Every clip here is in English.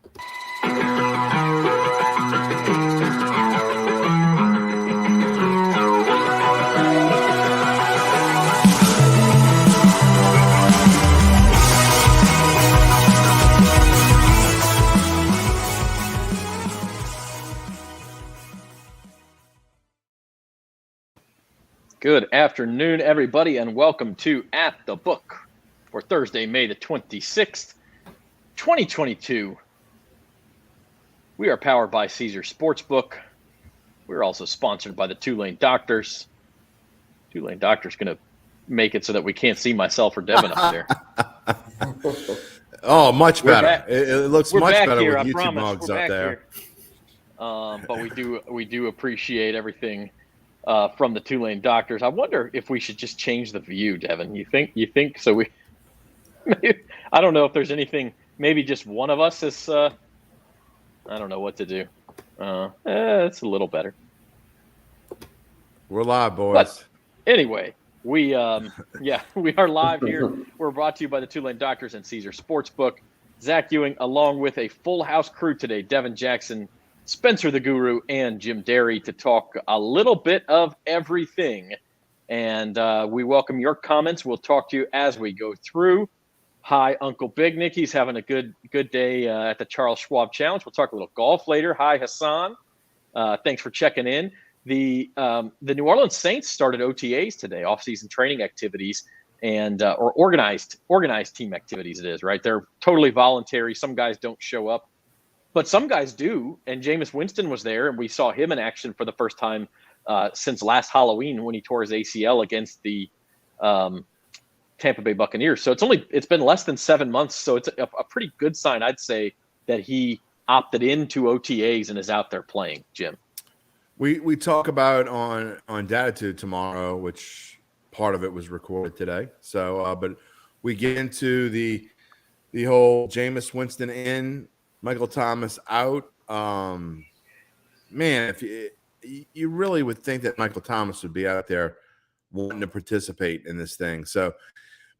Good afternoon, everybody, and welcome to At the Book for Thursday, May the 26th, 2022. We are powered by Caesars Sportsbook. We're also sponsored by the Tulane Doctors. Tulane Doctors going to make it so that we can't see myself or Devin up there. Oh, much better. It looks much better here, with YouTube mugs up there. But we do appreciate everything from the Tulane Doctors. I wonder if we should just change the view, Devin. You think so? I don't know if there's anything. Maybe just one of us is. I don't know what to do. It's a little better. We're live, boys. But anyway, we are live here. We're brought to you by the Tulane Doctors and Caesars Sportsbook. Zach Ewing, along with a full house crew today: Devin Jackson, Spencer the Guru, and Jim Derry, to talk a little bit of everything. And we welcome your comments. We'll talk to you as we go through. Hi, Uncle Big Nick. He's having a good day at the Charles Schwab Challenge. We'll talk a little golf later. Hi, Hassan. Thanks for checking in. The New Orleans Saints started OTAs today, off-season training activities, and or organized team activities. It is, right? They're totally voluntary. Some guys don't show up, but some guys do, and Jameis Winston was there, and we saw him in action for the first time since last Halloween when he tore his ACL against the Tampa Bay Buccaneers. So it's been less than 7 months, so it's a pretty good sign, I'd say, that he opted into OTAs and is out there playing, Jim. We talk about on Datitude tomorrow, which part of it was recorded today. So, but we get into the whole Jameis Winston in, Michael Thomas out. Man, if you really would think that Michael Thomas would be out there wanting to participate in this thing. So,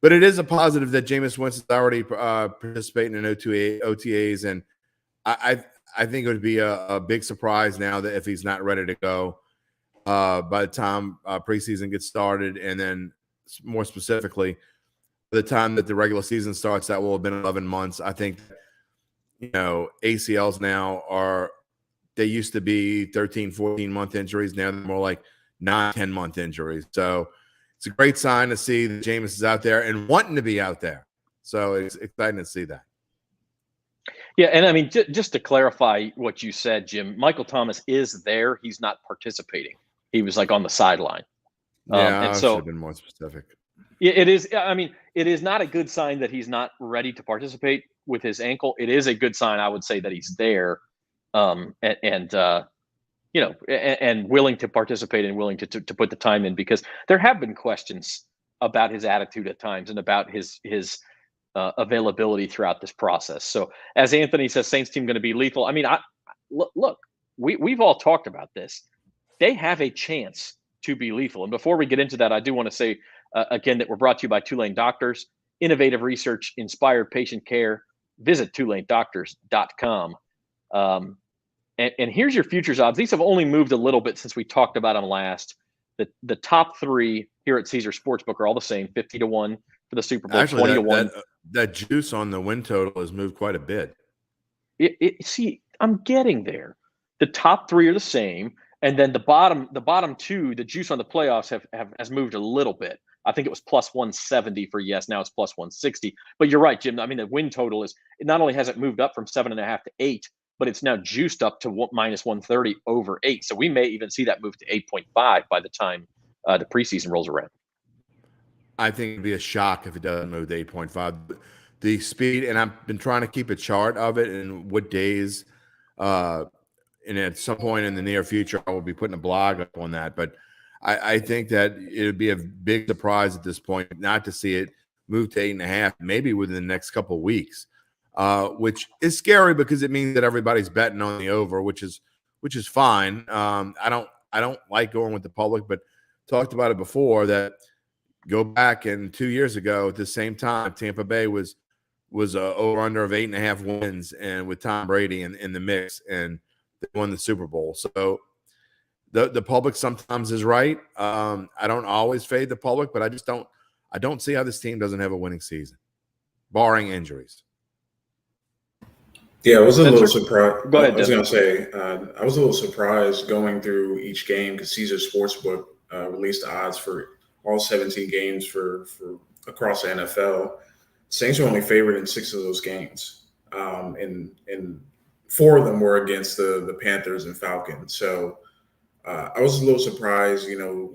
but it is a positive that Jameis Winston's already participating in OTAs, and I think it would be a big surprise now that if he's not ready to go by the time preseason gets started, and then more specifically, by the time that the regular season starts, that will have been 11 months. I think, ACLs now they used to be 13, 14-month injuries. Now they're more like 9, 10-month injuries. So it's a great sign to see that Jameis is out there and wanting to be out there. So it's exciting to see that. Yeah, and I mean, just to clarify what you said, Jim, Michael Thomas is there. He's not participating. He was like on the sideline. Yeah, and I should have been more specific. It is. I mean, it is not a good sign that he's not ready to participate with his ankle. It is a good sign, I would say, that he's there, and willing to participate and willing to put the time in, because there have been questions about his attitude at times and about his availability throughout this process. So, as Anthony says, Saints team going to be lethal. I mean, look, we've all talked about this. They have a chance to be lethal. And before we get into that, I do want to say again that we're brought to you by Tulane Doctors. Innovative research, inspired patient care. Visit TulaneDoctors.com. And here's your futures odds. These have only moved a little bit since we talked about them last. The top three here at Caesars Sportsbook are all the same: 50-1 for the Super Bowl, actually, 20-1. That juice on the win total has moved quite a bit. See, I'm getting there. The top three are the same, and then the bottom two, the juice on the playoffs has moved a little bit. I think it was plus 170 for yes. Now it's plus 160. But you're right, Jim. I mean, the win total not only has it moved up from 7.5 to 8, but it's now juiced up to minus 130 over 8. So we may even see that move to 8.5 by the time the preseason rolls around. I think it'd be a shock if it doesn't move to 8.5. The speed, and I've been trying to keep a chart of it and what days, and at some point in the near future, I will be putting a blog up on that. But I think that it would be a big surprise at this point not to see it move to 8.5, maybe within the next couple of weeks, which is scary because it means that everybody's betting on the over, which is fine. I don't like going with the public, but talked about it before that. Go back, and 2 years ago at the same time, Tampa Bay was was a over under of 8.5 wins, and with Tom Brady in the mix, and they won the Super Bowl. So the public sometimes is right. I don't always fade the public, but I don't see how this team doesn't have a winning season, barring injuries. Yeah, I was a little surprised. Go ahead, I was Devin. going to say, I was a little surprised going through each game because Caesars Sportsbook released the odds for all 17 games for across the NFL. Saints are only favored in 6 of those games, and 4 of them were against the Panthers and Falcons. So I was a little surprised,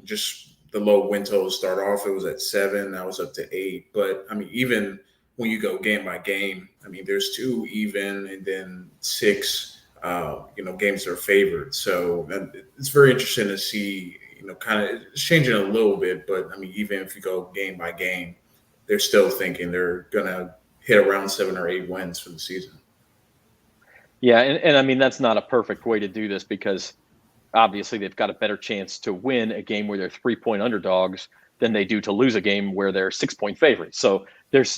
just the low win total to start off. It was at 7. I was up to 8. But, I mean, even when you go game by game, I mean, there's 2 even and then 6, games that are favored. So it's very interesting to see, kind of it's changing a little bit. But, I mean, even if you go game by game, they're still thinking they're going to hit around 7 or 8 wins for the season. Yeah, and I mean, that's not a perfect way to do this because obviously they've got a better chance to win a game where they're 3-point underdogs than they do to lose a game where they're 6-point favorites. So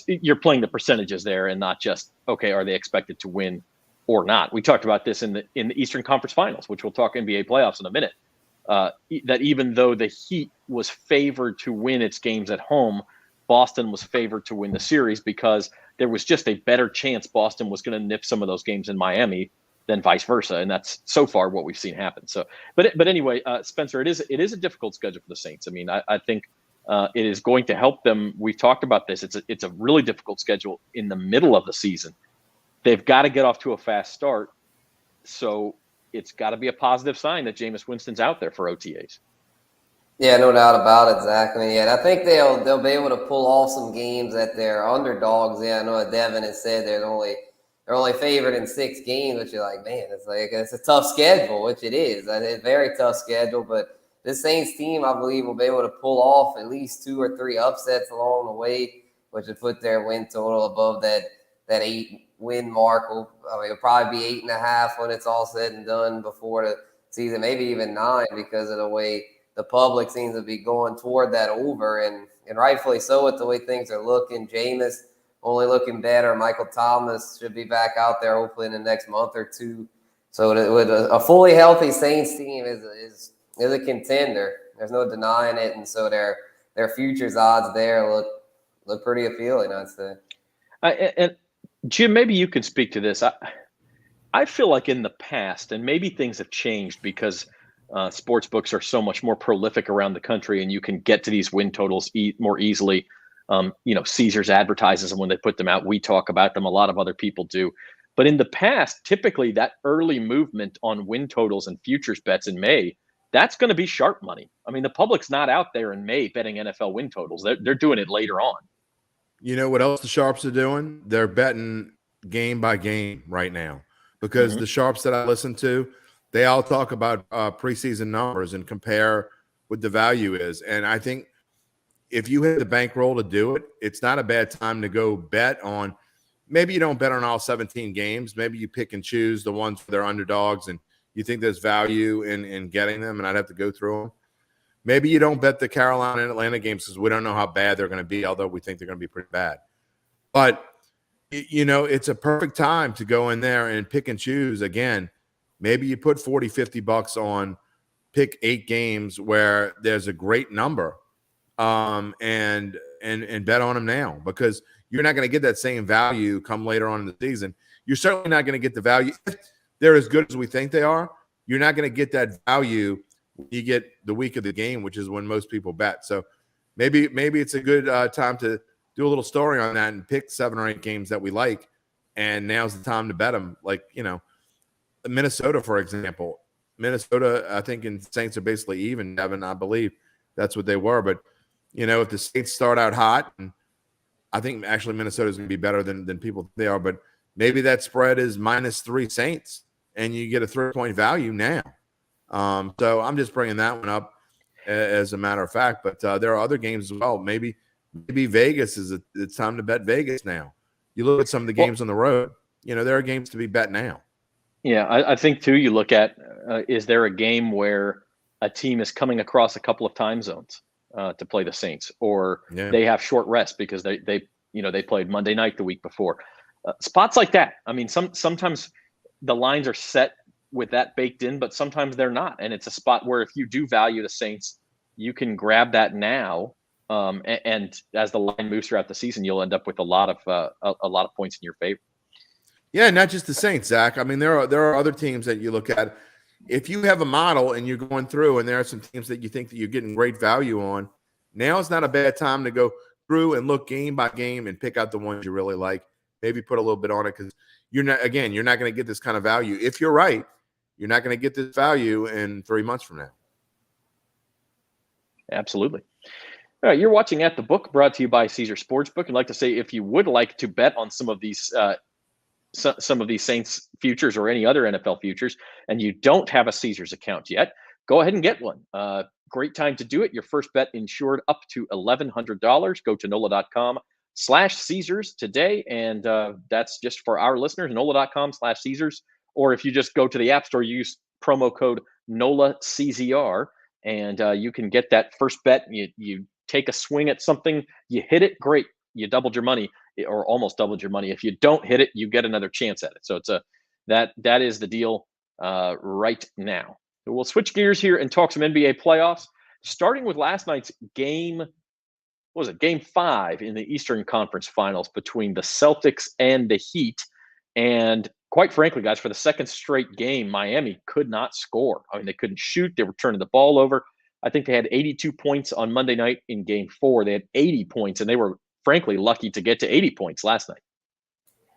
you're playing the percentages there and not just, okay, are they expected to win or not? We talked about this in the Eastern Conference Finals, which we'll talk NBA playoffs in a minute, that even though the Heat was favored to win its games at home, Boston was favored to win the series because there was just a better chance Boston was going to nip some of those games in Miami than vice versa, and that's so far what we've seen happen. So, but anyway, Spencer, it is a difficult schedule for the Saints. I mean, I think it is going to help them. We've talked about this. It's a really difficult schedule in the middle of the season. They've got to get off to a fast start, so it's got to be a positive sign that Jameis Winston's out there for OTAs. Yeah, no doubt about it, Zach. I mean, yeah, I think they'll be able to pull off some games that they're underdogs. Yeah, I know that Devin has said they're only favored in 6 games, which you're like, man, it's a tough schedule, which it is. It's a very tough schedule, but this Saints team, I believe, will be able to pull off at least 2 or 3 upsets along the way, which would put their win total above that 8-win mark. It'll probably be 8.5 when it's all said and done before the season, maybe even 9 because of the way the public seems to be going toward that over, and rightfully so with the way things are looking. Jameis only looking better. Michael Thomas should be back out there hopefully in the next month or 2. So with a fully healthy Saints team is a contender. There's no denying it, and so their futures odds there look pretty appealing, I'd say. And Jim, maybe you can speak to this. I feel like in the past, and maybe things have changed because sports books are so much more prolific around the country, and you can get to these win totals more easily. Caesars advertises them when they put them out. We talk about them. A lot of other people do. But in the past, typically that early movement on win totals and futures bets in May, that's going to be sharp money. I mean, the public's not out there in May betting NFL win totals. They're doing it later on. You know what else the Sharps are doing? They're betting game by game right now because the Sharps that I listen to, they all talk about preseason numbers and compare what the value is. And I think if you have the bankroll to do it, it's not a bad time to go bet on. Maybe you don't bet on all 17 games. Maybe you pick and choose the ones where they're underdogs and you think there's value in getting them, and I'd have to go through them. Maybe you don't bet the Carolina and Atlanta games because we don't know how bad they're going to be, although we think they're going to be pretty bad. But, it's a perfect time to go in there and pick and choose. Again, maybe you put $40, $50 on pick 8 games where there's a great number and bet on them now because you're not going to get that same value come later on in the season. You're certainly not going to get the value. If they're as good as we think they are, you're not going to get that value when you get the week of the game, which is when most people bet. So maybe it's a good time to do a little story on that and pick 7 or 8 games that we like, and now's the time to bet them. Like, Minnesota, for example. Minnesota, I think, and Saints are basically even, Devin, I believe that's what they were. But, if the Saints start out hot, and I think actually Minnesota is going to be better than people think they are, but maybe that spread is -3 Saints, and you get a 3-point value now. So I'm just bringing that one up as a matter of fact. But there are other games as well. Maybe Vegas it's time to bet Vegas now. You look at some of the games on the road. There are games to be bet now. Yeah, I think too. You look at is there a game where a team is coming across a couple of time zones to play the Saints, or they have short rest because they they played Monday night the week before. Spots like that. I mean, sometimes the lines are set with that baked in, but sometimes they're not. And it's a spot where if you do value the Saints, you can grab that now. And as the line moves throughout the season, you'll end up with a lot of points in your favor. Yeah, not just the Saints, Zach. I mean, there are other teams that you look at. If you have a model and you're going through, and there are some teams that you think that you're getting great value on, now is not a bad time to go through and look game by game and pick out the ones you really like. Maybe put a little bit on it, because you're not going to get this kind of value. If you're right, you're not going to get this value in 3 months from now. Absolutely. All right, you're watching At the Book, brought to you by Caesars Sportsbook. I'd like to say, if you would like to bet on some of these Saints futures or any other NFL futures, and you don't have a Caesars account yet, go ahead and get one. Great time to do it. Your first bet insured up to $1,100. Go to NOLA.com/Caesars today, and that's just for our listeners. NOLA.com/Caesars, or if you just go to the App Store, use promo code NOLACZR, and you can get that first bet. You take a swing at something, you hit it, great. You doubled your money, or almost doubled your money. If you don't hit it, you get another chance at it. So it's that is the deal right now. So we'll switch gears here and talk some NBA playoffs, starting with last night's game. What was it? Game 5 in the Eastern Conference Finals between the Celtics and the Heat. And quite frankly, guys, for the second straight game, Miami could not score. I mean, they couldn't shoot. They were turning the ball over. I think they had 82 points on Monday night in game 4. They had 80 points, and they were frankly lucky to get to 80 points last night.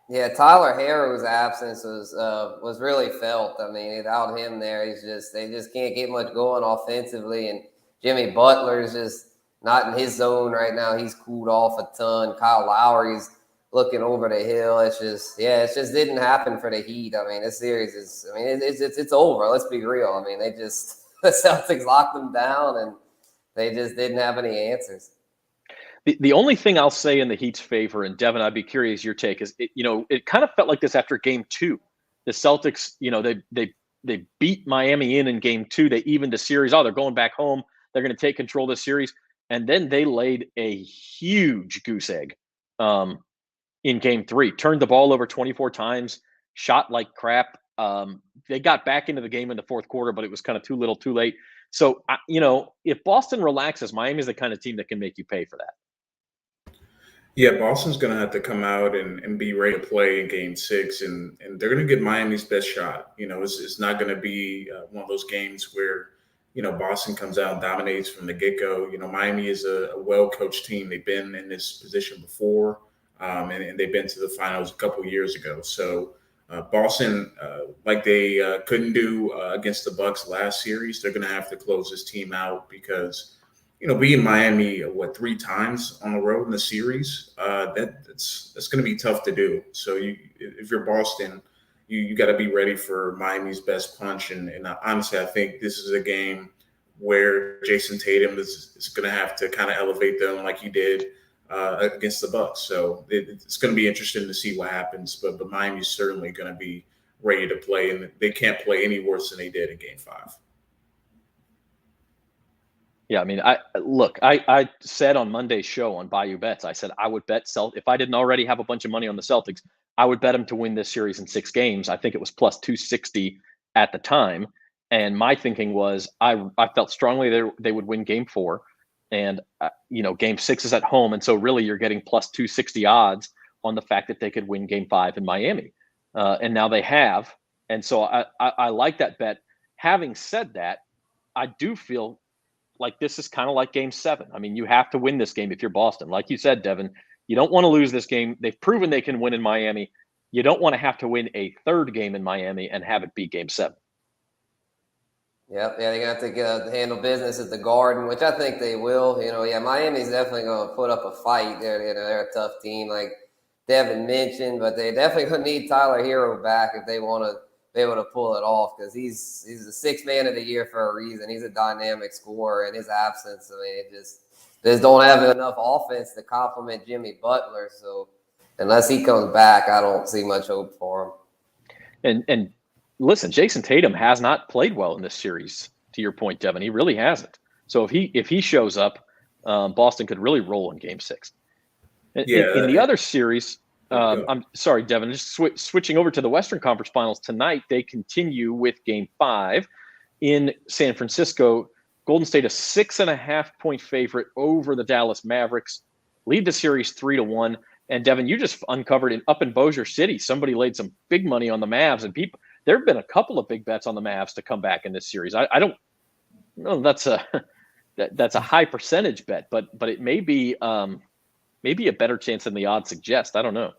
Yeah, Tyler Herro's absence was really felt. I mean, without him there, they just can't get much going offensively. And Jimmy Butler's just not in his zone right now. He's cooled off a ton. Kyle Lowry's looking over the hill. It just didn't happen for the Heat. I mean, this series it's over. Let's be real. I mean, the Celtics locked them down, and they just didn't have any answers. The only thing I'll say in the Heat's favor, and Devin, I'd be curious your take, is it kind of felt like this after game 2. The Celtics, they beat Miami in game 2. They evened the series. Oh, they're going back home. They're going to take control of the series. And then they laid a huge goose egg in game 3. Turned the ball over 24 times, shot like crap. They got back into the game in the fourth quarter, but it was kind of too little too late. So, if Boston relaxes, Miami's the kind of team that can make you pay for that. Yeah, Boston's going to have to come out and be ready to play in game 6, and they're going to get Miami's best shot. It's not going to be one of those games where, Boston comes out and dominates from the get-go. Miami is a well-coached team. They've been in this position before, and they've been to the finals a couple years ago. So Boston, like they couldn't do against the Bucks last series, they're going to have to close this team out because – being Miami, 3 times on the road in the series, that's going to be tough to do. So if you're Boston, you got to be ready for Miami's best punch. And honestly, I think this is a game where Jason Tatum is going to have to kind of elevate them like he did against the Bucks. So it's going to be interesting to see what happens. But Miami's certainly going to be ready to play, and they can't play any worse than they did in game 5. Yeah, I mean, I said on Monday's show on Bayou Bets, I said I would bet if I didn't already have a bunch of money on the Celtics, I would bet them to win this series in 6 games. I think it was plus 260 at the time. And my thinking was I felt strongly they would win game 4. And, game 6 is at home. And so really you're getting plus 260 odds on the fact that they could win game 5 in Miami. And now they have. And so I like that bet. Having said that, I do feel like this is kind of like game 7. I mean, you have to win this game if you're Boston. Like you said, Devin, you don't want to lose this game. They've proven they can win in Miami. You don't want to have to win a 3rd game in Miami and have it be game 7. Yep, yeah, they're going to have to handle business at the Garden, which I think they will. Miami's definitely going to put up a fight. They're a tough team, like Devin mentioned, but they definitely going to need Tyler Hero back if they want to be able to pull it off, because he's the 6th man of the year for a reason. He's a dynamic scorer. In his absence, I mean, it just don't have enough offense to complement Jimmy Butler. So unless he comes back, I don't see much hope for him. And listen, Jason Tatum has not played well in this series. To your point, Devin, he really hasn't. So if he shows up, Boston could really roll in game 6. In the other series, Yeah. I'm sorry, Devin, just switching over to the Western Conference Finals tonight, they continue with Game 5 in San Francisco. Golden State, a 6.5-point favorite over the Dallas Mavericks, lead the series 3-1. And Devin, you just uncovered up in Bossier City, somebody laid some big money on the Mavs, and there have been a couple of big bets on the Mavs to come back in this series. I don't know that's a high percentage bet, but it may be maybe a better chance than the odds suggest. I don't know.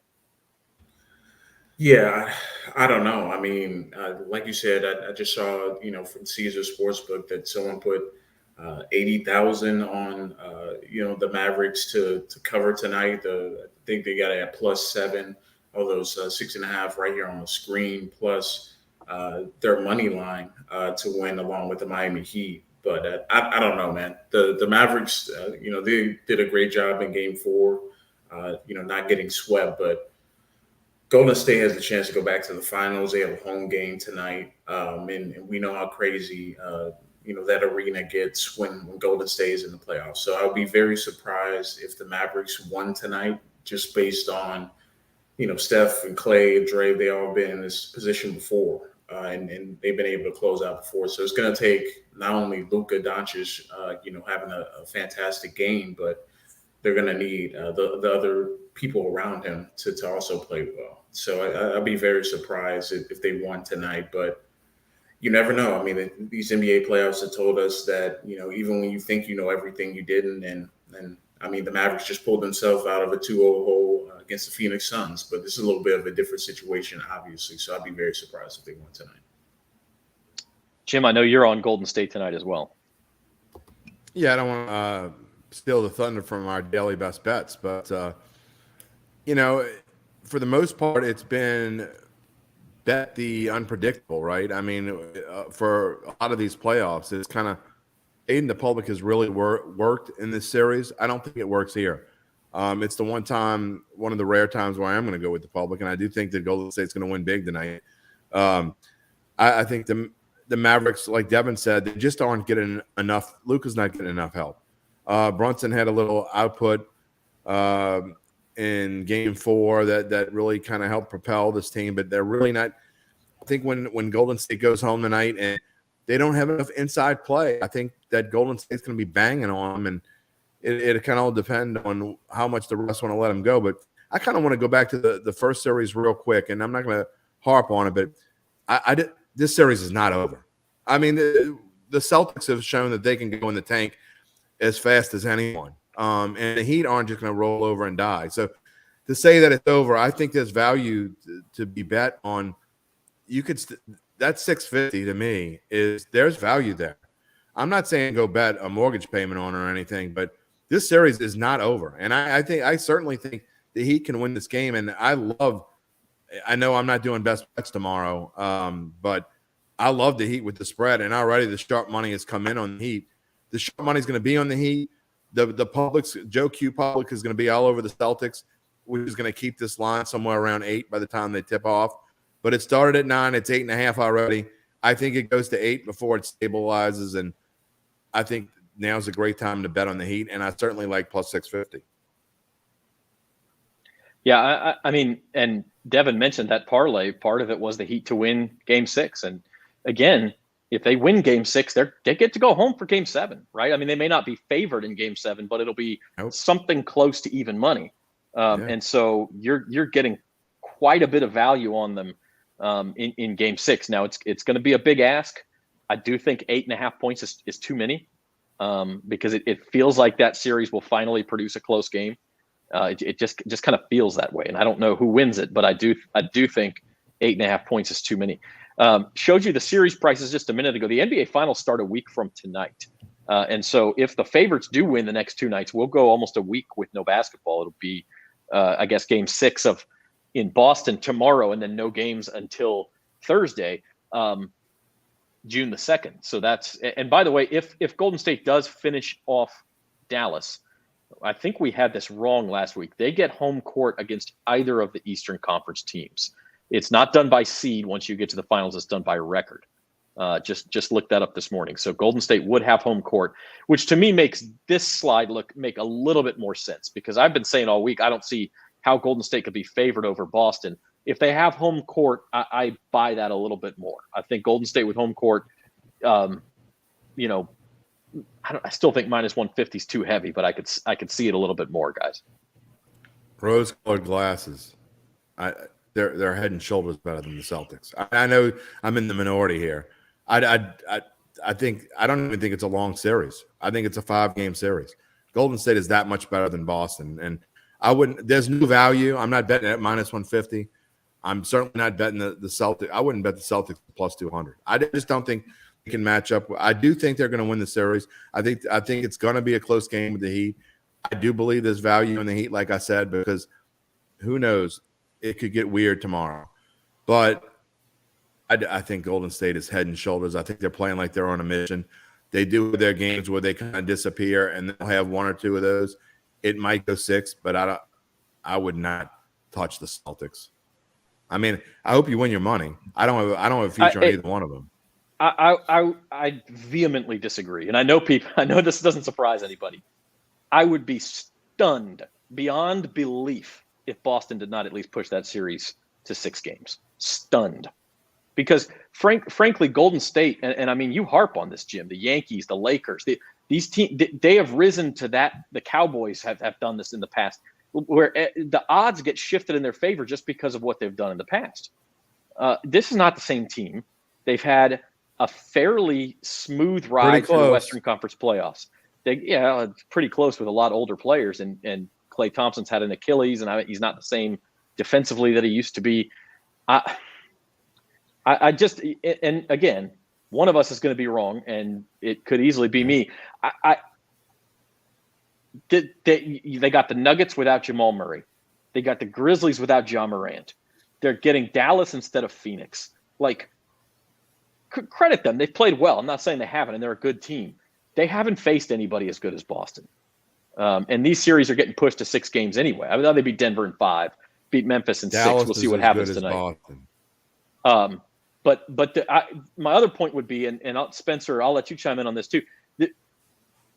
Yeah, I don't know. I mean, like you said, I just saw, from Caesars Sportsbook that someone put 80,000 on, the Mavericks to cover tonight. I think they got it at +7. All those 6.5 right here on the screen, plus their money line to win along with the Miami Heat. But I don't know, man. The Mavericks, they did a great job in Game 4, not getting swept, but Golden State has a chance to go back to the finals. They have a home game tonight, and we know how crazy that arena gets when Golden State is in the playoffs. So I would be very surprised if the Mavericks won tonight, just based on Steph and Clay and Dre. They all been in this position before, and they've been able to close out before. So it's going to take not only Luka Doncic, having a fantastic game, but they're going to need the other people around him to also play well. So I'd be very surprised if they won tonight, but you never know. I mean, these NBA playoffs have told us that, even when you think you know everything, you didn't. And I mean, the Mavericks just pulled themselves out of a 2-0 hole against the Phoenix Suns, but this is a little bit of a different situation, obviously. So I'd be very surprised if they won tonight. Jim, I know you're on Golden State tonight as well. Yeah, I don't want to steal the thunder from our daily best bets, but for the most part, it's been bet the unpredictable, right? I mean, for a lot of these playoffs, it's kind of aiding the public has really worked in this series. I don't think it works here. It's the one of the rare times where I am going to go with the public, and I do think that Golden State's going to win big tonight. I think the Mavericks, like Devin said, they just aren't getting enough. Luka's not getting enough help. Brunson had a little output in Game 4 that really kind of helped propel this team, but they're really not. I think when Golden State goes home tonight and they don't have enough inside play, I think that Golden State's going to be banging on them, and it kind of all depend on how much the rest want to let them go. But I kind of want to go back to the first series real quick, and I'm not going to harp on it, but this series is not over. I mean, the Celtics have shown that they can go in the tank as fast as anyone. And the Heat aren't just going to roll over and die. So to say that it's over, I think there's value to be bet on. You could that's $650 to me. There's value there. I'm not saying go bet a mortgage payment on or anything, but this series is not over. And I certainly think the Heat can win this game. And I know I'm not doing best bets tomorrow, but I love the Heat with the spread. And already the sharp money has come in on the Heat. The sharp money is going to be on the Heat. The public's Joe Q public is going to be all over the Celtics, which is going to keep this line somewhere around 8 by the time they tip off. But it started at 9. It's 8.5 already. I think it goes to 8 before it stabilizes, and I think now's a great time to bet on the Heat, and I certainly like plus 650. Yeah, I mean, and Devin mentioned that parlay. Part of it was the Heat to win Game 6, and again, if they win Game 6, they get to go home for Game 7, right? I mean, they may not be favored in Game 7, but it'll be something close to even money, and so you're getting quite a bit of value on them in Game 6. Now it's going to be a big ask. I do think 8.5 points is too many because it feels like that series will finally produce a close game. It just kind of feels that way, and I don't know who wins it, but I do think 8.5 points is too many. Showed you the series prices just a minute ago. The NBA Finals start a week from tonight. And so if the favorites do win the next 2 nights, we'll go almost a week with no basketball. It'll be, I guess, Game 6 in Boston tomorrow, and then no games until Thursday, June the 2nd. So and by the way, if Golden State does finish off Dallas, I think we had this wrong last week. They get home court against either of the Eastern Conference teams. It's not done by seed. Once you get to the finals, it's done by record. Just looked that up this morning. So Golden State would have home court, which to me makes this slide make a little bit more sense, because I've been saying all week I don't see how Golden State could be favored over Boston. If they have home court, I buy that a little bit more. I think Golden State with home court, I still think minus 150 is too heavy, but I could see it a little bit more, guys. Rose-colored glasses. They're head and shoulders better than the Celtics. I know I'm in the minority here. I don't even think it's a long series. I think it's a 5-game series. Golden State is that much better than Boston, and there's no value. I'm not betting at minus 150. I'm certainly not betting the Celtics. I wouldn't bet the Celtics plus 200. I just don't think they can match up. I do think they're going to win the series. I think it's going to be a close game with the Heat. I do believe there's value in the Heat, like I said, because who knows? It could get weird tomorrow. But I think Golden State is head and shoulders. I think they're playing like they're on a mission. They do their games where they kind of disappear, and they'll have 1 or 2 of those. It might go 6, but I would not touch the Celtics. I mean, I hope you win your money. I don't have a future on either one of them. I vehemently disagree, and I know this doesn't surprise anybody. I would be stunned beyond belief if Boston did not at least push that series to 6 games. Stunned. Because frankly, Golden State, and I mean, you harp on this, Jim, the Yankees, the Lakers, these teams, they have risen to that. The Cowboys have done this in the past, where the odds get shifted in their favor just because of what they've done in the past. This is not the same team. They've had a fairly smooth ride through the Western Conference playoffs. It's pretty close with a lot older players, and Klay Thompson's had an Achilles, and he's not the same defensively that he used to be. I just, and again, one of us is going to be wrong, and it could easily be me. They got the Nuggets without Jamal Murray. They got the Grizzlies without Ja Morant. They're getting Dallas instead of Phoenix. Like, credit them. They've played well. I'm not saying they haven't, and they're a good team. They haven't faced anybody as good as Boston. And these series are getting pushed to 6 games anyway. I thought they beat Denver in 5, beat Memphis in Dallas 6. We'll see what happens tonight. But my other point would be, and Spencer, I'll let you chime in on this too.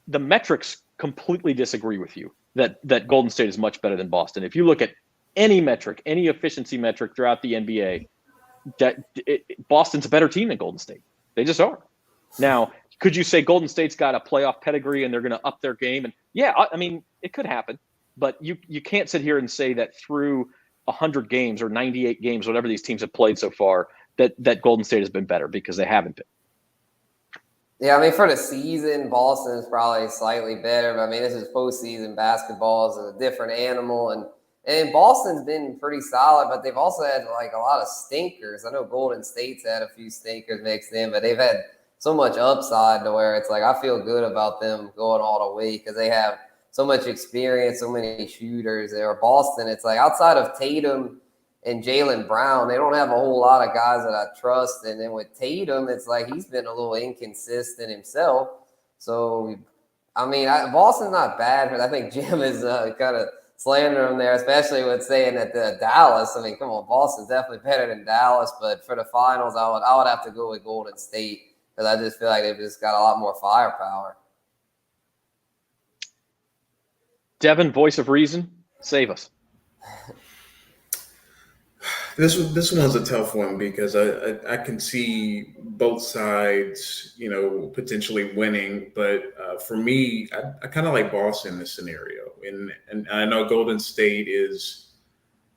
The metrics completely disagree with you that Golden State is much better than Boston. If you look at any metric, any efficiency metric throughout the NBA, Boston's a better team than Golden State. They just are. Now, could you say Golden State's got a playoff pedigree and they're going to up their game? And yeah, I mean, it could happen, but you can't sit here and say that through 100 games or 98 games, whatever these teams have played so far, that Golden State has been better, because they haven't been. Yeah, I mean, for the season, Boston is probably slightly better. But I mean, this is postseason basketball, is a different animal, and Boston's been pretty solid, but they've also had like a lot of stinkers. I know Golden State's had a few stinkers mixed in, but they've had so much upside to where it's like I feel good about them going all the way because they have so much experience, so many shooters. Or Boston, it's like outside of Tatum and Jaylen Brown, they don't have a whole lot of guys that I trust. And then with Tatum, it's like he's been a little inconsistent himself. So, I mean, Boston's not bad, but I think Jim is kind of slandering them there, especially with saying that the Dallas. I mean, come on, Boston's definitely better than Dallas. But for the finals, I would have to go with Golden State because I just feel like they've just got a lot more firepower. Devin, voice of reason, save us. This one's a tough one because I can see both sides, potentially winning. But for me, I kind of like Boston in this scenario. And I know Golden State is,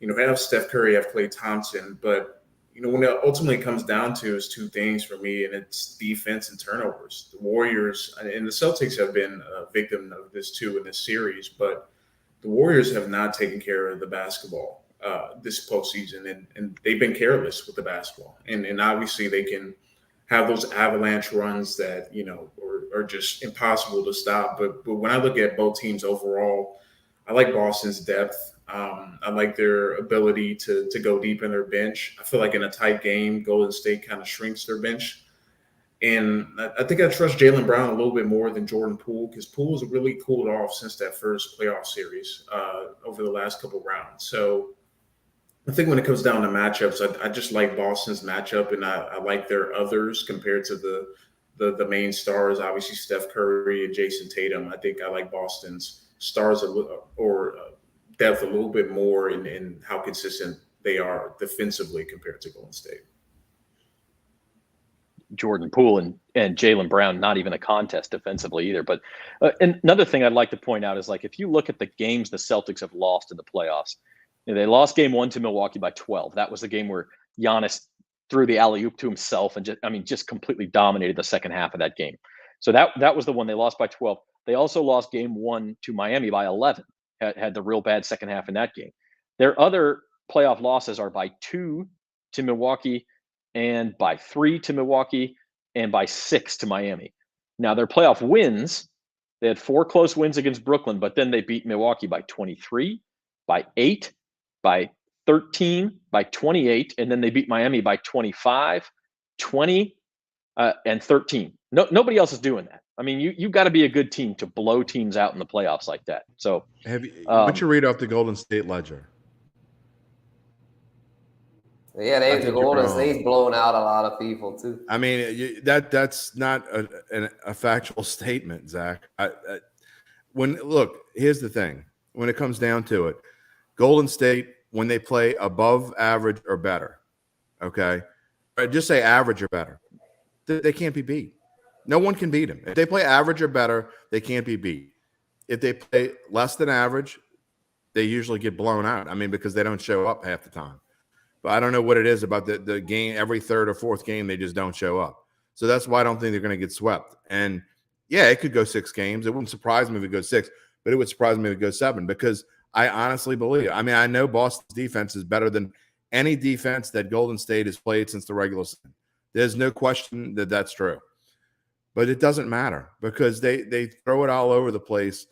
have Steph Curry, have Klay Thompson. But, when it ultimately comes down to is 2 things for me, and it's defense and turnovers. The Warriors and the Celtics have been a victim of this too in this series. But the Warriors have not taken care of the basketball this postseason, and they've been careless with the basketball. And obviously they can have those avalanche runs that, are just impossible to stop. But when I look at both teams overall, I like Boston's depth. I like their ability to go deep in their bench. I feel like in a tight game, Golden State kind of shrinks their bench. And I think I trust Jaylen Brown a little bit more than Jordan Poole because Poole has really cooled off since that first playoff series over the last couple rounds. So I think when it comes down to matchups, I just like Boston's matchup, and I like their others compared to the main stars. Obviously, Steph Curry and Jason Tatum. I think I like Boston's stars depth a little bit more in how consistent they are defensively compared to Golden State. Jordan Poole and Jaylen Brown, not even a contest defensively either. But and another thing I'd like to point out is, like, if you look at the games the Celtics have lost in the playoffs, they lost game 1 to Milwaukee by 12. That was the game where Giannis threw the alley-oop to himself and just completely dominated the second half of that game. So that was the one they lost by 12. They also lost game 1 to Miami by 11. Had the real bad second half in that game. Their other playoff losses are by 2 to Milwaukee, and by 3 to Milwaukee, and by 6 to Miami. Now, their playoff wins, they had 4 close wins against Brooklyn, but then they beat Milwaukee by 23, by 8, by 13, by 28, and then they beat Miami by 25, 20, and 13. Nobody else is doing that. I mean, you've got to be a good team to blow teams out in the playoffs like that. So, what's your read off the Golden State ledger? Yeah, the Golden State's blown out a lot of people too. I mean, that's not a factual statement, Zach. Here's the thing: when it comes down to it, Golden State, when they play above average or better, okay, just say average or better, they can't be beat. No one can beat them. If they play average or better, they can't be beat. If they play less than average, they usually get blown out. I mean, because they don't show up half the time. But I don't know what it is about the game. Every third or fourth game, they just don't show up. So that's why I don't think they're going to get swept. And, yeah, it could go 6 games. It wouldn't surprise me if it goes 6, but it would surprise me if it goes 7 because I honestly believe – I mean, I know Boston's defense is better than any defense that Golden State has played since the regular season. There's no question that that's true. But it doesn't matter because they throw it all over the place.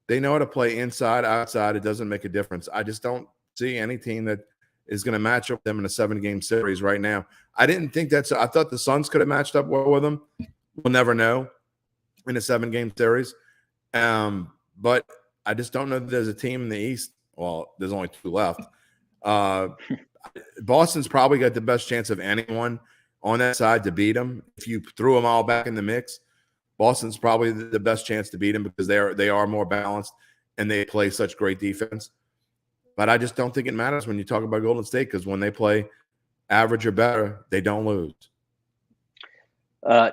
They know how to play inside, outside. It doesn't make a difference. I just don't see any team that is going to match up with them in a 7-game series right now. I didn't think I thought the Suns could have matched up well with them. We'll never know in a 7-game series. But I just don't know that there's a team in the East. Well, there's only 2 left. Boston's probably got the best chance of anyone on that side to beat them. If you threw them all back in the mix, Boston's probably the best chance to beat them because they are more balanced and they play such great defense. But I just don't think it matters when you talk about Golden State because when they play average or better, they don't lose.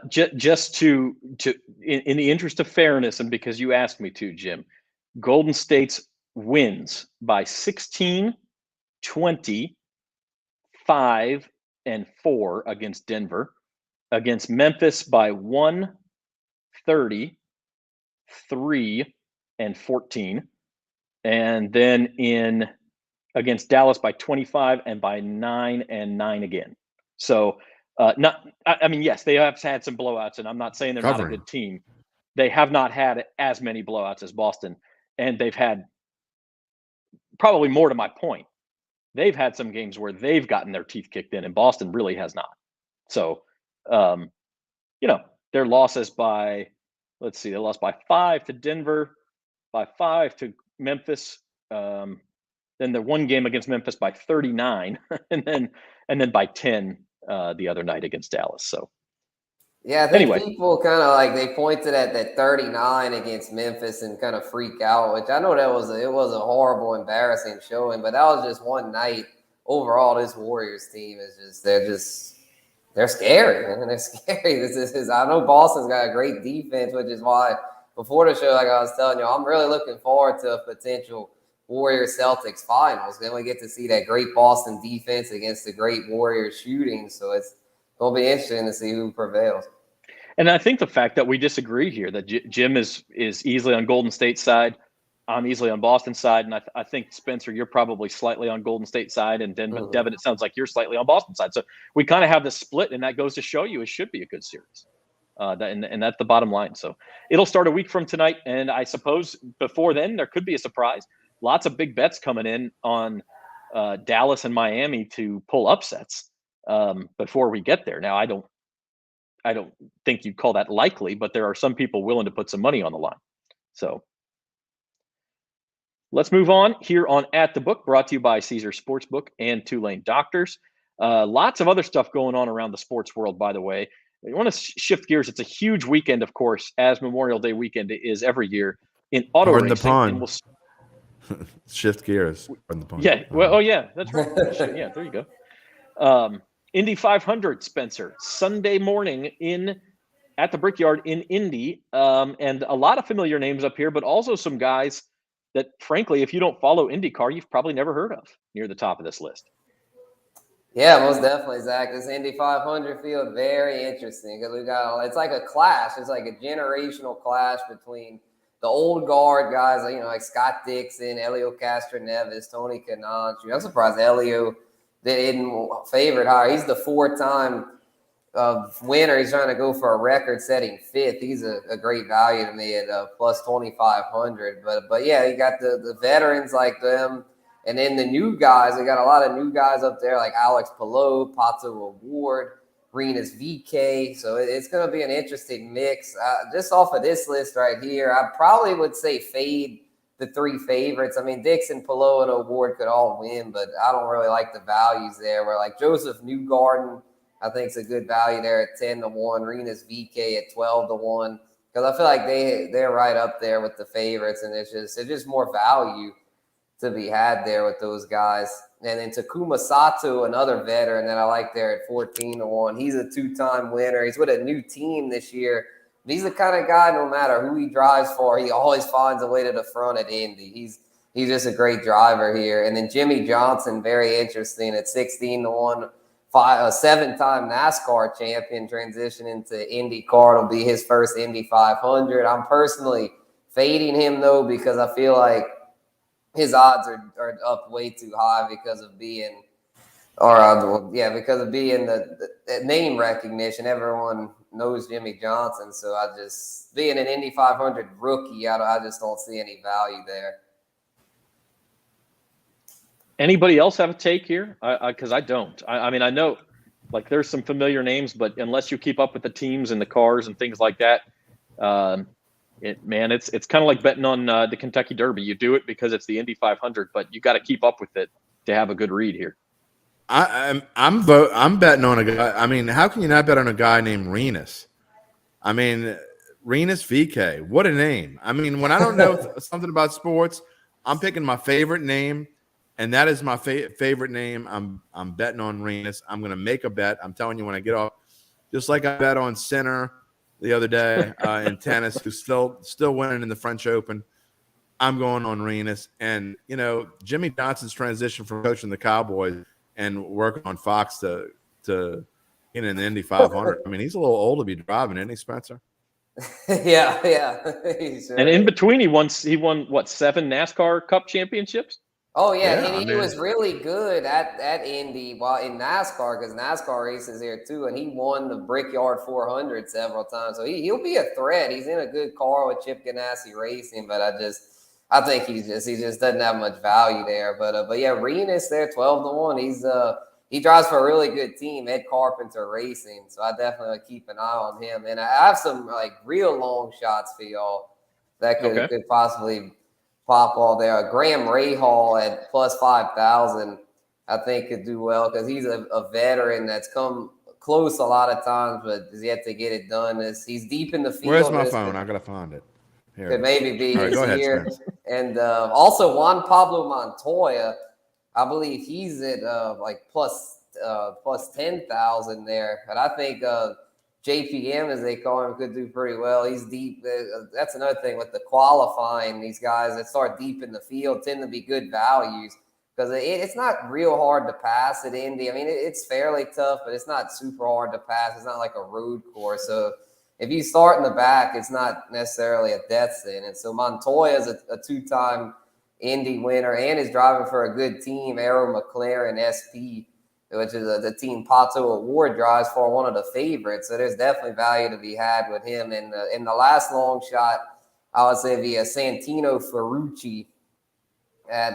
Just in the interest of fairness, and because you asked me to, Jim, Golden State's wins by 16, 20, 5, and 4 against Denver, against Memphis by 1, 30, 3, and 14. And then against Dallas by 25 and by 9 and 9 again. So yes, they have had some blowouts, and I'm not saying they're not a good team. They have not had as many blowouts as Boston, and they've had probably more to my point. They've had some games where they've gotten their teeth kicked in, and Boston really has not. So, their losses by, they lost by 5 to Denver, by 5 to Memphis, then the one game against Memphis by 39, and then by 10 the other night against Dallas. So, yeah, I think people kind of they pointed at that 39 against Memphis and kind of freak out, which I know it was a horrible, embarrassing showing, but that was just one night. Overall, this Warriors team is they're scary, man. They're scary. I know Boston's got a great defense, which is why before the show, like I was telling you, I'm really looking forward to a potential Warriors Celtics finals. Then we get to see that great Boston defense against the great Warriors shooting. So it's going to be interesting to see who prevails. And I think the fact that we disagree here, that Jim is easily on Golden State's side, I'm easily on Boston's side, and I think, Spencer, you're probably slightly on Golden State's side, and Devin, it sounds like you're slightly on Boston's side. So we kind of have this split, and that goes to show you it should be a good series. And that's the bottom line. So it'll start a week from tonight, and I suppose before then there could be a surprise. Lots of big bets coming in on Dallas and Miami to pull upsets before we get there. Now, I don't think you'd call that likely, but there are some people willing to put some money on the line. So Let's move on here on At the Book, brought to you by Caesars Sportsbook and Tulane Doctors. Lots of other stuff going on around the sports world, by the way. You want to shift gears. It's a huge weekend, of course, as Memorial Day weekend is every year in auto Pardon racing. the And pun. Shift gears. Pardon the pun. Yeah. Well, oh, yeah, that's right. Yeah, there you go. Indy 500, Spencer, Sunday morning at the Brickyard in Indy. And a lot of familiar names up here, but also some guys that, frankly, if you don't follow IndyCar, you've probably never heard of near the top of this list. Yeah, most definitely, Zach. This Indy 500 field, very interesting because it's like a clash. It's like a generational clash between the old guard guys, like Scott Dixon, Elio Castroneves, Tony Kanaan. I'm surprised Elio didn't favorite higher. He's the 4-time winner. He's trying to go for a record-setting 5th. He's a great value to me at plus 2,500. But yeah, you got the veterans like them. And then the new guys, they got a lot of new guys up there like Alex Palou, Pato Award, Renus VK. So it's going to be an interesting mix. Just off of this list right here, I probably would say fade the 3 favorites. I mean, Dixon, Palou, and Award could all win, but I don't really like the values there. Where like Joseph Newgarden, I think it's a good value there at 10-1, Renus VK at 12-1. Because I feel like they're right up there with the favorites, and it's just more value to be had there with those guys. And then Takuma Sato, another veteran that I like there at 14-1. He's a 2-time winner. He's with a new team this year. He's the kind of guy, no matter who he drives for, he always finds a way to the front at Indy. He's just a great driver here. And then Jimmy Johnson, very interesting at 16-1, 7-time NASCAR champion, transitioning to IndyCar. It'll be his first Indy 500. I'm personally fading him, though, because I feel like his odds are up way too high because of being the name recognition. Everyone knows Jimmy Johnson. So being an Indy 500 rookie, I just don't see any value there. Anybody else have a take here? Because I don't. I mean, I know like there's some familiar names, but unless you keep up with the teams and the cars and things like that, it's kind of like betting on the Kentucky Derby. You do it because it's the Indy 500, but you got to keep up with it to have a good read here. I'm betting on a guy. I mean, how can you not bet on a guy named Renus? I mean, Renus VK. What a name! I mean, when I don't know something about sports, I'm picking my favorite name, and that is my favorite name. I'm betting on Renus. I'm going to make a bet. I'm telling you when I get off, just like I bet on Sinner the other day in tennis, who's still winning in the French Open. I'm going on Renus. And, Jimmy Johnson's transition from coaching the Cowboys and working on Fox to in the Indy 500. I mean, he's a little old to be driving, isn't he, Spencer? Yeah. And in between, he won 7 NASCAR Cup championships? Oh, yeah, and he was really good at Indy while in NASCAR because NASCAR races here too, and he won the Brickyard 400 several times. So he'll be a threat. He's in a good car with Chip Ganassi Racing, but I think he just doesn't have much value there. But yeah, Renus there 12-1. He drives for a really good team, Ed Carpenter Racing. So I definitely keep an eye on him. And I have some like real long shots for y'all that could possibly pop all there. Graham Rahal at plus 5,000, I think could do well because he's a veteran that's come close a lot of times, but has yet to get it done. He's deep in the field. Where's my phone? I gotta find it. Here. Could maybe be his year. Ahead, and also Juan Pablo Montoya, I believe he's at plus 10,000 there. But I think JPM, as they call him, could do pretty well. He's deep. That's another thing with the qualifying. These guys that start deep in the field tend to be good values because it's not real hard to pass at Indy. I mean, it's fairly tough, but it's not super hard to pass. It's not like a road course. So if you start in the back, it's not necessarily a death sentence. So Montoya is a 2-time Indy winner and is driving for a good team, Arrow McLaren SP, which is the team Pato Award drives for, one of the favorites. So there's definitely value to be had with him. And in the last long shot, I would say via Santino Ferrucci at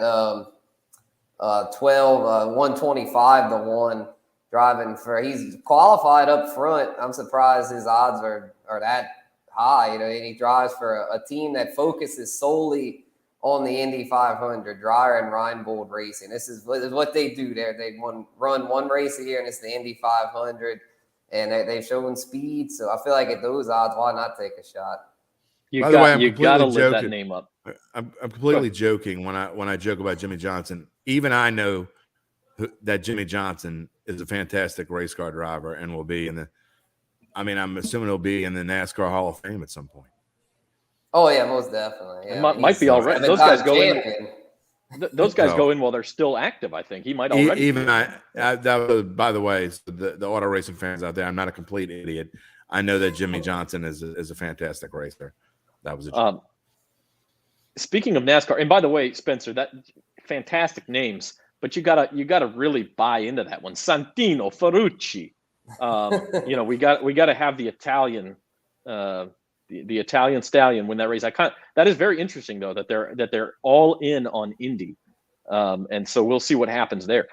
125-1 driving for. He's qualified up front. I'm surprised his odds are that high. And he drives for a team that focuses solely on the Indy 500, Dreyer and Reinbold Racing. This is what they do there. They run one race a year, and it's the Indy 500, and they've shown speed. So I feel like at those odds, why not take a shot? You got to lift that name up. I'm completely joking when I joke about Jimmy Johnson. Even I know that Jimmy Johnson is a fantastic race car driver and will be I'm assuming he'll be in the NASCAR Hall of Fame at some point. Oh yeah, most definitely. Yeah, might be already. Those guys go in. Those guys go in while they're still active. I think he might already. Even that was, by the way, the auto racing fans out there. I'm not a complete idiot. I know that Jimmy Johnson is a fantastic racer. That was a joke. Speaking of NASCAR, and by the way, Spencer, that fantastic names, but you gotta really buy into that one. Santino Ferrucci. We got to have the Italian. The Italian stallion win that race. That is very interesting though that they're all in on Indy, and so we'll see what happens there.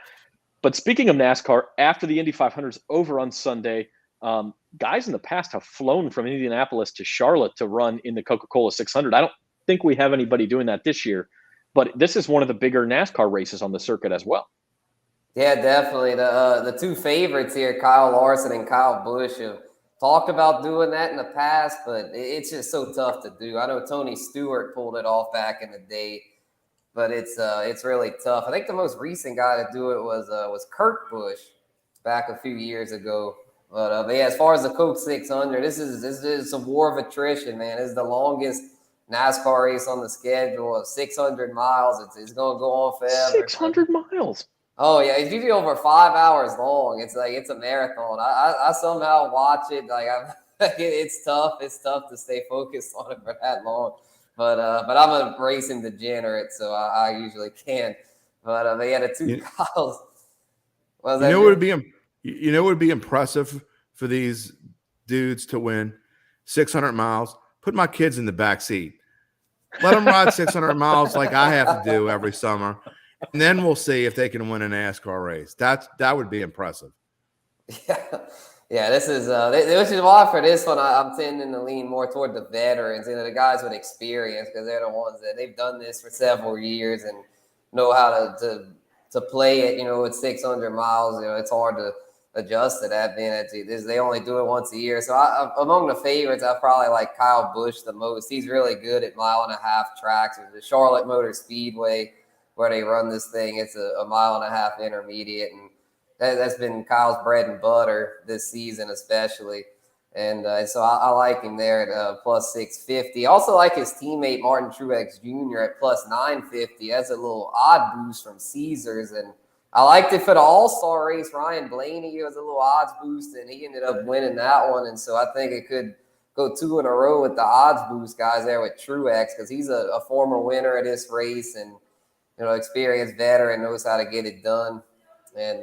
But speaking of NASCAR, after the Indy 500 is over on Sunday, guys in the past have flown from Indianapolis to Charlotte to run in the Coca-Cola 600. I don't think we have anybody doing that this year, but this is one of the bigger NASCAR races on the circuit as well. Yeah, definitely. The two favorites here, Kyle Larson and Kyle Busch, have talked about doing that in the past, but it's just so tough to do. I know Tony Stewart pulled it off back in the day, but it's really tough. I think the most recent guy to do it was Kurt Busch back a few years ago. But yeah, as far as the Coke 600, this is a war of attrition, man. This is the longest NASCAR race on the schedule of 600 miles. It's going to go on forever. 600 miles. Oh yeah, it's usually over 5 hours long. It's a marathon. I somehow watch it. It's tough. It's tough to stay focused on it for that long. But I'm a racing degenerate, so I usually can. But yeah, the two Kyles. You know what would be impressive for these dudes to win 600 miles? Put my kids in the back seat. Let them ride 600 miles like I have to do every summer. And then we'll see if they can win an NASCAR race. That would be impressive. Yeah. This is which is why for this one I'm tending to lean more toward the veterans, the guys with experience, because they're the ones that they've done this for several years and know how to play it. With 600 miles, it's hard to adjust to that. Being they only do it once a year. So among the favorites, I probably like Kyle Busch the most. He's really good at 1.5 mile tracks. The Charlotte Motor Speedway, where they run this thing, it's a 1.5 mile intermediate, and that's been Kyle's bread and butter this season especially, and so I like him there at plus 650. I also like his teammate Martin Truex Jr. at plus 950. That's a little odd boost from Caesars, and I liked it for the All-Star race. Ryan Blaney was a little odds boost, and he ended up winning that one, and so I think it could go 2 in a row with the odds boost guys there with Truex, because he's a former winner of this race and experienced veteran, knows how to get it done. And,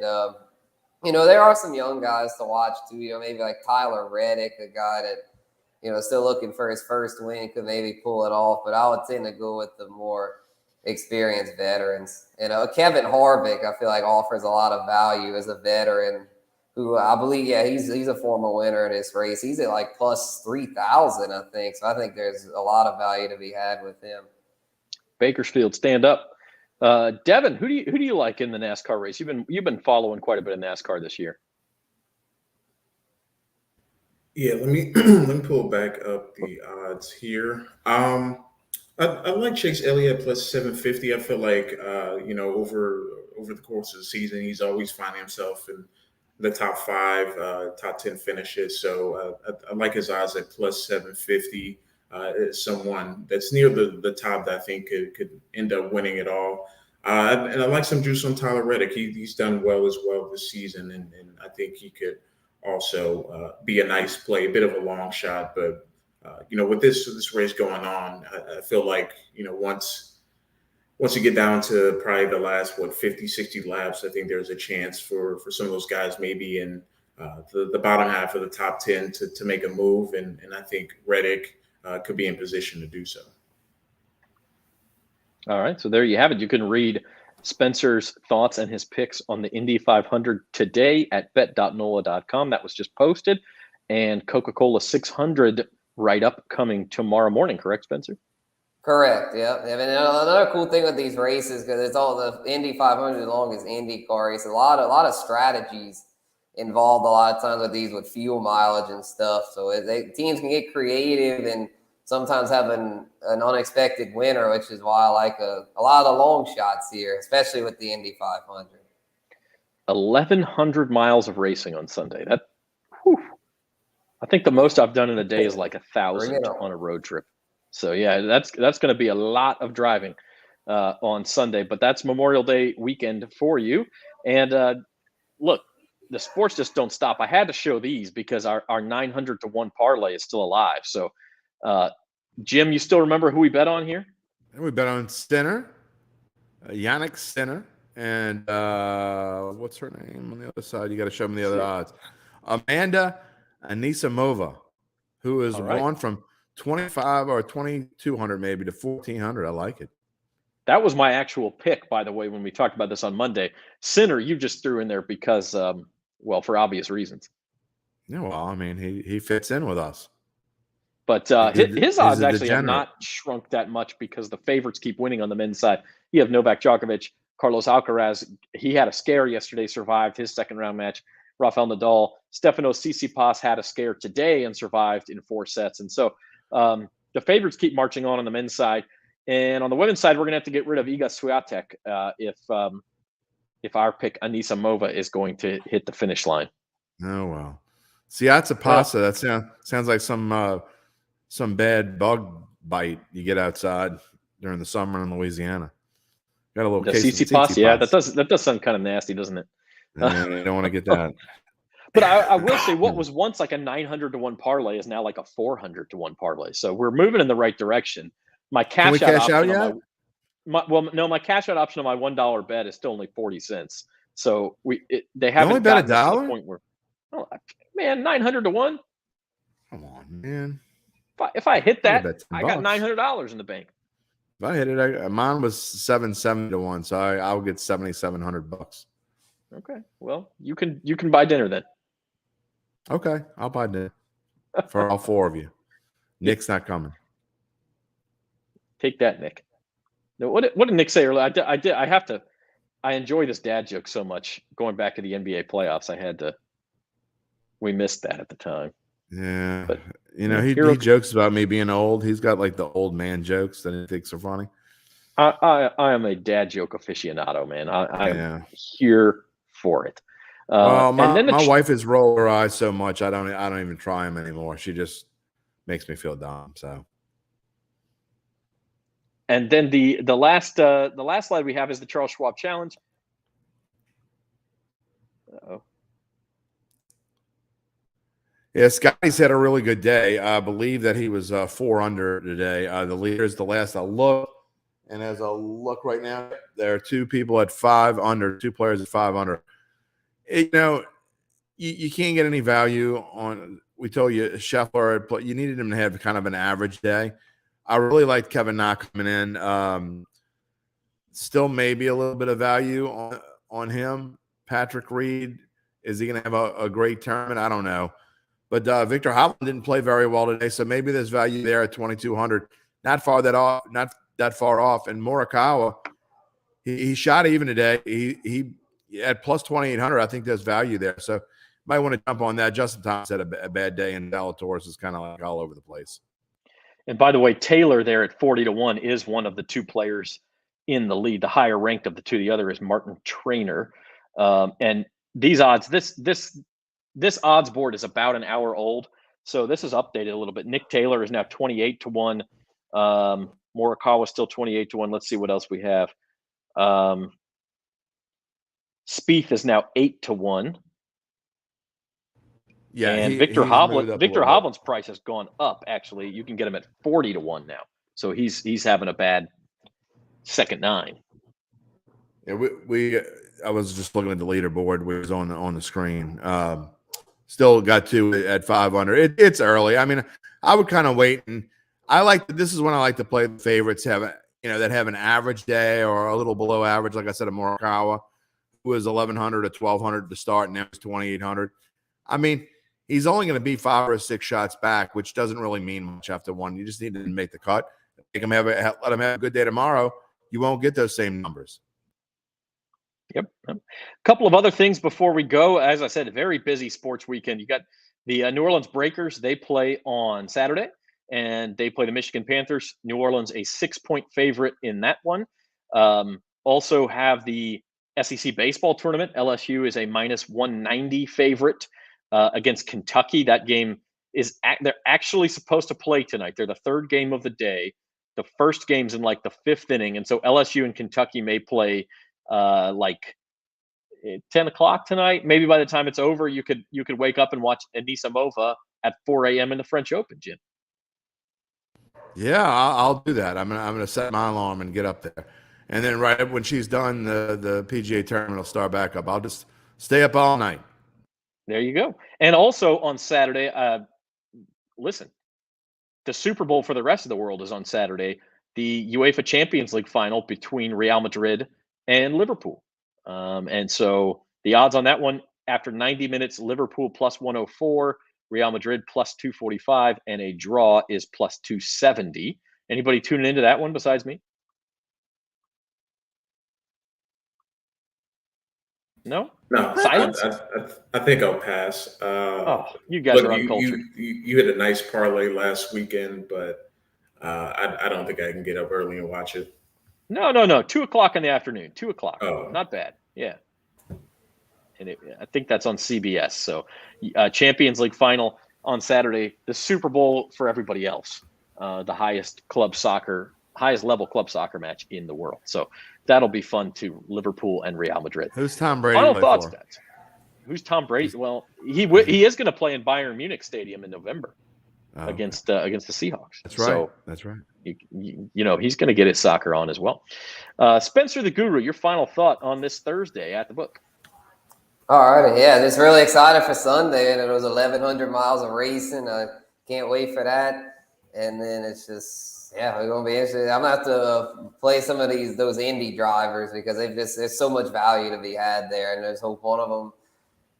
there are some young guys to watch too, maybe like Tyler Reddick, a guy that, still looking for his first win, could maybe pull it off. But I would tend to go with the more experienced veterans. And Kevin Harvick, I feel like offers a lot of value as a veteran who I believe, he's a former winner in this race. He's at like plus 3,000, I think. So I think there's a lot of value to be had with him. Bakersfield, stand up. Devin, who do you like in the NASCAR race? You've been following quite a bit of NASCAR this year. Yeah, let me pull back up the odds here. I like Chase Elliott plus 750. I feel like over the course of the season, he's always finding himself in the top 5, top 10 finishes. So I like his odds at plus 750. Someone that's near the top that I think could end up winning it all. And I like some juice on Tyler Reddick. He's done well as well this season, and I think he could also be a nice play, a bit of a long shot. But, with this race going on, I feel like, once you get down to probably the last, 50, 60 laps, I think there's a chance for some of those guys maybe in the bottom half of the top 10 to make a move. And I think Reddick could be in position to do so. All right, so there you have it. You can read Spencer's thoughts and his picks on the Indy 500 today at bet.nola.com. That was just posted. And Coca-Cola 600 write-up coming tomorrow morning, correct, Spencer? Correct. Yeah. I mean, another cool thing with these races, because it's all the Indy 500 is the longest Indy car race. A lot of strategies involved a lot of times with these, with fuel mileage and stuff. So teams can get creative and sometimes have an unexpected winner, which is why I like a lot of the long shots here, especially with the Indy 500. 1,100 miles of racing on Sunday. I think the most I've done in a day is like 1,000 on a road trip. So yeah, that's going to be a lot of driving on Sunday. But that's Memorial Day weekend for you. And look, the sports just don't stop. I had to show these because our 900 to 1 parlay is still alive. So, Jim, you still remember who we bet on here? We bet on Sinner, Yannick Sinner, and what's her name on the other side? You got to show me the other odds. Amanda Anisimova, who is gone from 25 or 2,200 maybe to 1,400. I like it. That was my actual pick, by the way, when we talked about this on Monday. Sinner, you just threw in there because, well, for obvious reasons. Yeah, well, I mean, he fits in with us. But his odds actually have not shrunk that much because the favorites keep winning on the men's side. You have Novak Djokovic, Carlos Alcaraz. He had a scare yesterday, survived his second-round match. Rafael Nadal. Stefanos Tsitsipas had a scare today and survived in 4 sets. And so the favorites keep marching on the men's side. And on the women's side, we're going to have to get rid of Iga Swiatek if our pick Anisimova is going to hit the finish line. Oh, well. Tsitsipas, that sounds like some bad bug bite you get outside during the summer in Louisiana. Got a little case of Tsitsipas. Yeah, that does sound kind of nasty, doesn't it? Yeah, I don't want to get that. But I will say what was once like a 900 to 1 parlay is now like a 400 to 1 parlay. So we're moving in the right direction. My cash out option yet? My cash out option on my $1 bet is still only 40 cents. So they haven't only bet gotten $1? to the point where, man, 900 to 1. Come on, man. If I hit that, I got $900 in the bank. If I hit it, mine was 770 to 1, so I will get $7,700. Okay, well, you can buy dinner then. Okay, I'll buy dinner for all 4 of you. Nick's not coming. Take that, Nick. No, what did Nick say earlier? I enjoy this dad joke so much. Going back to the NBA playoffs, we missed that at the time. Yeah, but he jokes about me being old. He's got like the old man jokes that he thinks are funny. I am a dad joke aficionado, man. I'm here for it. Well, my wife has rolled her eyes so much I don't even try them anymore. She just makes me feel dumb. So. And then the last slide we have is the Charles Schwab Challenge. Uh-oh. Yeah, Scotty's had a really good day. I believe that he was 4 under today. The leader is the last I look. And as I look right now, there are 2 people at 5 under, 2 players at 5 under. You can't get any value on. We told you Scheffler, you needed him to have kind of an average day. I really liked Kevin Na coming in. Still maybe a little bit of value on him. Patrick Reed, is he going to have a great tournament? I don't know. But Victor Hovland didn't play very well today, so maybe there's value there at 2,200. Not that far off. And Morikawa, he shot even today. He at plus 2,800. I think there's value there. So might want to jump on that. Justin Thomas had a bad day, and Zalatoris is kind of like all over the place. And by the way, Taylor there at 40 to 1 is one of the 2 players in the lead. The higher ranked of the 2, the other is Martin Traynor. And these odds, this odds board is about an hour old, so this is updated a little bit. Nick Taylor is now 28 to 1. Morikawa is still 28 to 1. Let's see what else we have. Spieth is now 8 to 1. Yeah, and Victor Hovland's price has gone up. Actually, you can get him at 40 to 1 now. So he's having a bad second 9. Yeah, I was just looking at the leaderboard. We was on the screen. Still got 2 at 5 under. It's early. I mean, I would kind of wait, and this is when I like to play the favorites that have an average day or a little below average. Like I said, a Morikawa, who was 1,100 to 1,200 to start, and now he's 2,800. I mean, he's only going to be 5 or 6 shots back, which doesn't really mean much after 1. You just need to make the cut. let them have a good day tomorrow, you won't get those same numbers. Yep. A couple of other things before we go. As I said, a very busy sports weekend. You got the New Orleans Breakers. They play on Saturday, and they play the Michigan Panthers. New Orleans, a 6-point favorite in that one. Also have the SEC baseball tournament. LSU is a -190 favorite against Kentucky. That game is they're actually supposed to play tonight. They're the third game of the day. The first game's in like the fifth inning, and so LSU and Kentucky may play like 10 o'clock tonight. Maybe by the time it's over, you could wake up and watch Anisimova at 4 a.m. in the French Open, Jim. Yeah, I'll do that. I'm gonna set my alarm and get up there, and then right when she's done, the PGA tournament will start back up. I'll just stay up all night. There you go. And also on Saturday, listen, the Super Bowl for the rest of the world is on Saturday. The UEFA Champions League final between Real Madrid and Liverpool. And so the odds on that one, after 90 minutes, Liverpool +104, Real Madrid +245, and a draw is +270. Anybody tuning into that one besides me? No? No, Silence? I think I'll pass. You guys are you, uncultured. you had a nice parlay last weekend, but I don't think I can get up early and watch it. No. 2 o'clock in the afternoon. 2 o'clock. Oh. Not bad. Yeah. And I think that's on CBS. So Champions League final on Saturday, the Super Bowl for everybody else, the highest level club soccer match in the world. So that'll be fun too. Liverpool and Real Madrid. Who's Tom Brady? Final thoughts, guys. Who's Tom Brady? Well, he is going to play in Bayern Munich Stadium in November against the Seahawks. That's right. So, that's right. He's going to get his soccer on as well. Spencer the Guru, your final thought on this Thursday at the book. All right, yeah, just really excited for Sunday, and it was 1,100 miles of racing. I can't wait for that. And then it's just, we're gonna be interested. I'm gonna have to play some of those Indy drivers because there's so much value to be had there, and there's hope one of them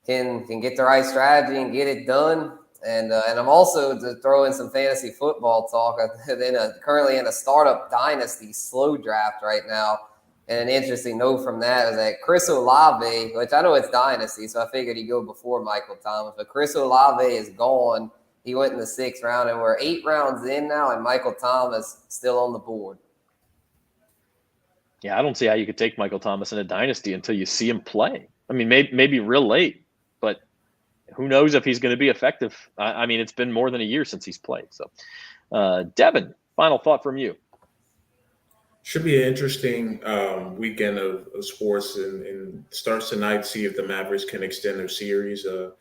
can get the right strategy and get it done. And I'm also to throw in some fantasy football talk. I'm currently in a startup dynasty slow draft right now. And an interesting note from that is that Chris Olave, which I know it's dynasty, so I figured he'd go before Michael Thomas, but Chris Olave is gone. He went in the 6th round, and we're 8 rounds in now, and Michael Thomas still on the board. Yeah, I don't see how you could take Michael Thomas in a dynasty until you see him play. I mean, maybe real late, but who knows if he's going to be effective. I mean, it's been more than a year since he's played. So, Devin, final thought from you. Should be an interesting weekend of sports, and starts tonight. See if the Mavericks can extend their series. The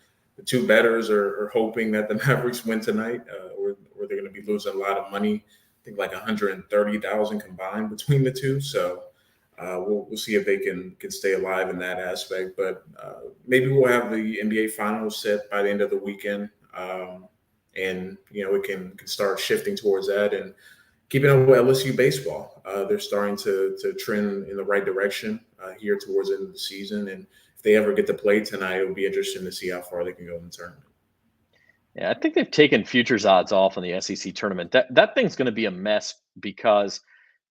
two bettors are hoping that the Mavericks win tonight, or they're going to be losing a lot of money. I think like 130,000 combined between the two. So we'll see if they can stay alive in that aspect. But maybe we'll have the NBA Finals set by the end of the weekend, and we can start shifting towards that and keeping up with LSU baseball. They're starting to trend in the right direction here towards the end of the season. And if they ever get to play tonight, it'll be interesting to see how far they can go in the tournament. Yeah, I think they've taken futures odds off on the SEC tournament. That thing's going to be a mess because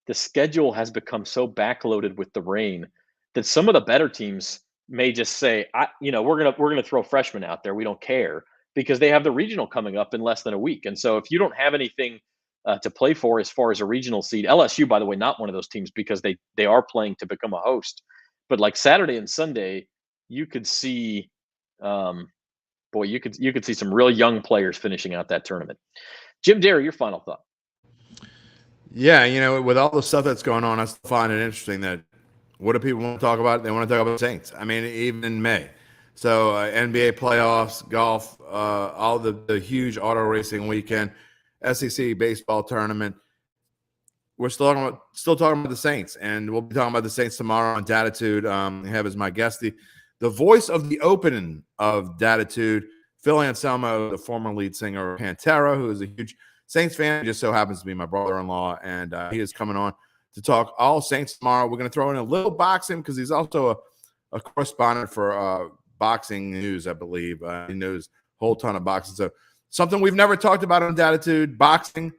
the schedule has become so backloaded with the rain that some of the better teams may just say, we're gonna throw freshmen out there. We don't care, because they have the regional coming up in less than a week. And so if you don't have anything to play for as far as a regional seed. LSU, by the way, not one of those teams because they are playing to become a host. But like Saturday and Sunday, you could see, you could see some real young players finishing out that tournament. Jim Derry, your final thought. Yeah, with all the stuff that's going on, I still find it interesting that what do people want to talk about? They want to talk about the Saints. I mean, even in May. So NBA playoffs, golf, all the huge auto racing weekend, SEC baseball tournament. We're still talking about the Saints, and we'll be talking about the Saints tomorrow on Datitude. I have as my guest the voice of the opening of Datitude, Phil Anselmo, the former lead singer of Pantera, who is a huge Saints fan. He just so happens to be my brother-in-law, and he is coming on to talk all Saints tomorrow. We're going to throw in a little boxing because he's also a correspondent for boxing news, I believe. He knows a whole ton of boxing. So something we've never talked about on Datitude, boxing.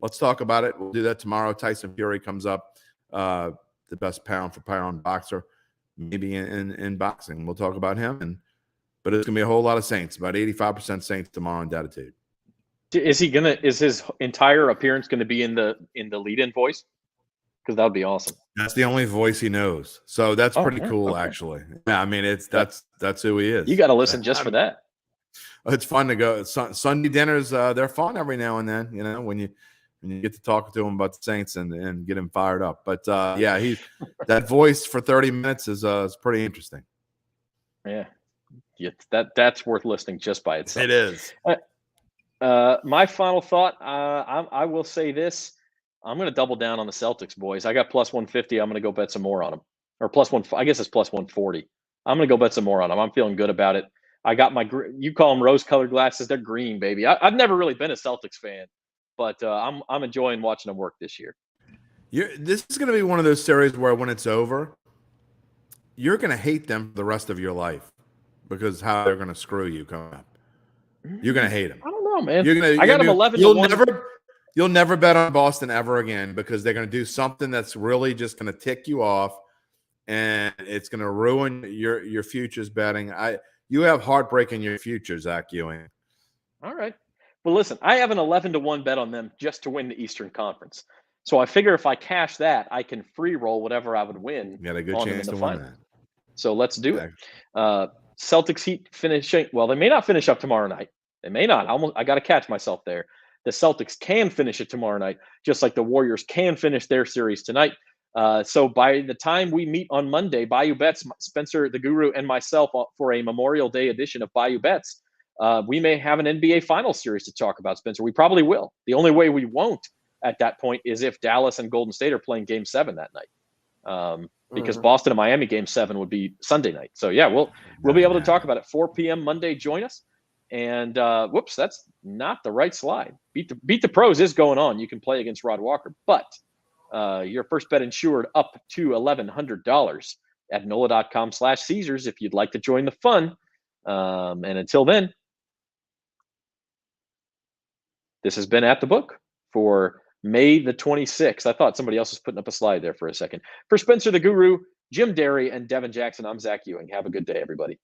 let's talk about it. We'll do that tomorrow. Tyson Fury comes up, the best pound for pound boxer, maybe in boxing. We'll talk about him, but it's gonna be a whole lot of Saints. About 85% Saints tomorrow in Datitude. Is his entire appearance gonna be in the lead-in voice? Because that would be awesome. That's the only voice he knows. So that's pretty cool, okay. Actually. Yeah, I mean, that's who he is. You got to listen just for that. It's fun to go. Sunday dinners, they're fun every now and then, when you get to talk to him about the Saints and get him fired up. But yeah, that voice for 30 minutes is pretty interesting. Yeah, that's worth listening just by itself. It is. My final thought, I will say this. I'm going to double down on the Celtics, boys. I got plus 150. I'm going to go bet some more on them. Or plus one, I guess it's plus 140. I'm going to go bet some more on them. I'm feeling good about it. I got you call them rose-colored glasses. They're green, baby. I've never really been a Celtics fan, but I'm enjoying watching them work this year. This is going to be one of those series where when it's over, you're going to hate them for the rest of your life because how they're going to screw you coming up. You're going to hate them. I don't know, man. I got them 11-1. You'll never bet on Boston ever again because they're going to do something that's really just going to tick you off, and it's going to ruin your futures betting. You have heartbreak in your future, Zach Ewing. All right. Well, listen, I have an 11-1 bet on them just to win the Eastern Conference. So I figure if I cash that, I can free roll whatever I would win. You got a good chance to win that. So let's do it. Celtics Heat finishing. Well, they may not finish up tomorrow night. They may not. I got to catch myself there. The Celtics can finish it tomorrow night, just like the Warriors can finish their series tonight. So by the time we meet on Monday, Bayou Bets, Spencer, the Guru, and myself for a Memorial Day edition of Bayou Bets, we may have an NBA Finals series to talk about, Spencer. We probably will. The only way we won't at that point is if Dallas and Golden State are playing Game 7 that night. Because Boston and Miami Game 7 would be Sunday night. So, yeah, we'll be able to talk about it. 4 p.m. Monday, join us. And whoops, that's not the right slide. Beat the Pros is going on. You can play against Rod Walker, but your first bet insured up to $1,100 at NOLA.com/Caesars if you'd like to join the fun. And until then, this has been At the Book for May the 26th. I thought somebody else was putting up a slide there for a second. For Spencer the Guru, Jim Derry, and Devin Jackson, I'm Zach Ewing. Have a good day, everybody.